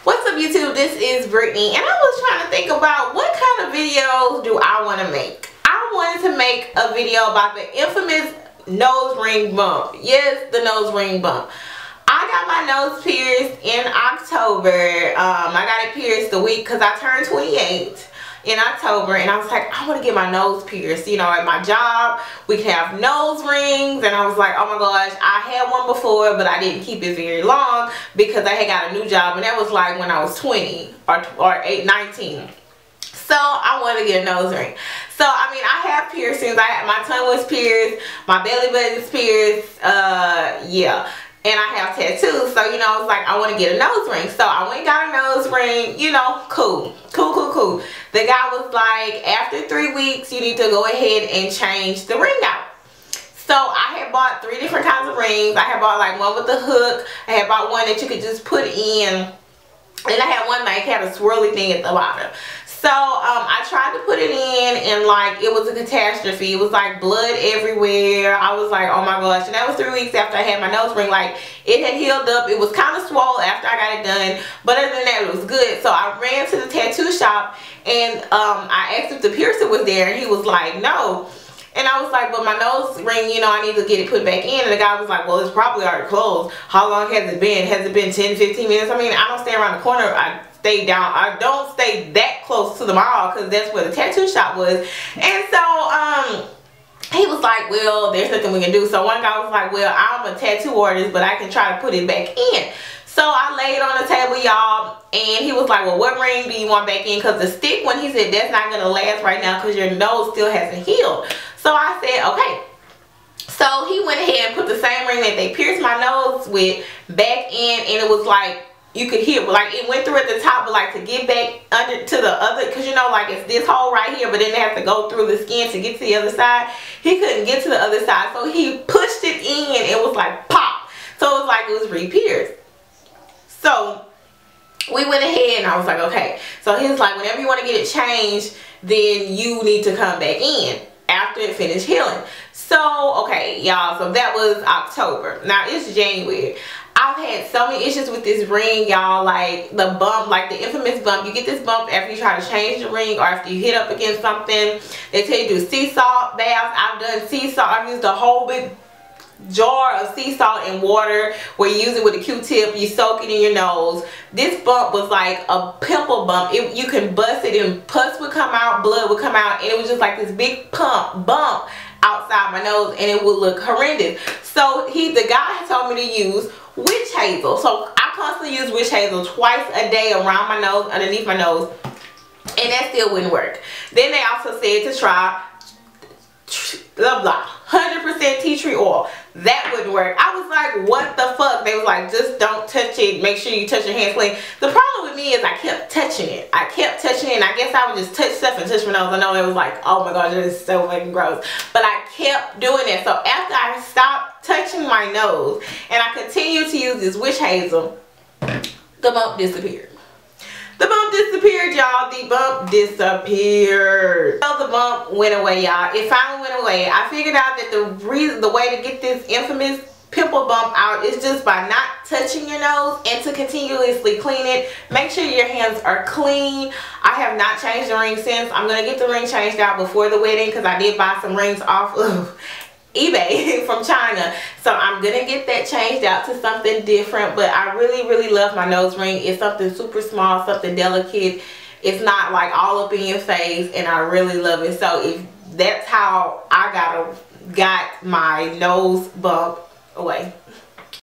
What's up YouTube? This is Brittany and I was trying to think about what kind of videos do I want to make. I wanted to make a video about the infamous nose ring bump. Yes, the nose ring bump. I got my nose pierced in October. I got it pierced the week because I turned 28 in October, and I was like, I want to get my nose pierced. You know, at my job we can have nose rings, and I was like, oh my gosh, I had one before but I didn't keep it very long because I had got a new job, and that was like when I was 20 or 19. So I wanted to get a nose ring. So I mean, I have piercings. My tongue was pierced, my belly button's pierced, yeah. And I have tattoos, so you know, I was like, I want to get a nose ring. So I went and got a nose ring, you know, cool. The guy was like, after 3 weeks, you need to go ahead and change the ring out. So I had bought 3 different kinds of rings. I had bought like one with the hook. I had bought one that you could just put in. And I had one that had a swirly thing at the bottom. So I tried to put it in, and like it was a catastrophe. It was like blood everywhere. I was like, oh my gosh. And that was 3 weeks after I had my nose ring. Like, it had healed up. It was kind of swole after I got it done, but other than that, it was good. So I ran to the tattoo shop, and I asked if the piercer was there, and he was like, no. And I was like, but my nose ring, you know, I need to get it put back in. And the guy was like, well, it's probably already closed. How long has it been? Has it been 10, 15 minutes? I mean, I don't stay around the corner. I stay down. I don't stay that close to the mall because that's where the tattoo shop was. And so, he was like, well, there's nothing we can do. So one guy was like, well, I'm a tattoo artist, but I can try to put it back in. So I laid on the table, y'all, and he was like, well, what ring do you want back in? Because the stick one, he said, that's not going to last right now because your nose still hasn't healed. So I said, okay. So he went ahead and put the same ring that they pierced my nose with back in, and it was like, you could hear, like it went through at the top, but like to get back under to the other, because you know, like it's this hole right here, but then they have to go through the skin to get to the other side. He couldn't get to the other side, so he pushed it in. It was like pop. So it was like it was re-pierced. So we went ahead, and I was like, okay. So he was like, whenever you want to get it changed, then you need to come back in after it finished healing. So okay, y'all, so that was October. Now it's January. I've had so many issues with this ring, y'all. Like the bump, like the infamous bump. You get this bump after you try to change the ring, or after you hit up against something. They tell you to do sea salt baths. I've done sea salt. I've used a whole big jar of sea salt and water where you use it with a Q-tip. You soak it in your nose. This bump was like a pimple bump. You can bust it and pus would come out, blood would come out, and it was just like this big bump outside my nose, and it would look horrendous. So the guy told me to use witch hazel. So I constantly use witch hazel twice a day around my nose, underneath my nose, and that still wouldn't work. Then they also said to try blah blah 100% tea tree oil. That wouldn't work. I was like, what the fuck? They was like, just don't touch it. Make sure you touch your hands clean. The problem with me is I kept touching it. I kept touching it, and I guess I would just touch stuff and touch my nose. I know it was like, oh my gosh, that is so fucking gross. But I kept doing it. So after I stopped touching my nose and I continued to use this witch hazel, the bump disappeared. The bump disappeared, y'all. The bump disappeared. So the bump went away, y'all. It finally went away. I figured out that the way to get this infamous pimple bump out is just by not touching your nose, and to continuously clean it. Make sure your hands are clean. I have not changed the ring since. I'm going to get the ring changed out before the wedding because I did buy some rings off of eBay from China. So I'm gonna get that changed out to something different. But I really love my nose ring. It's something super small, something delicate. It's not like all up in your face, and I really love it. So if that's how I got my nose bump away.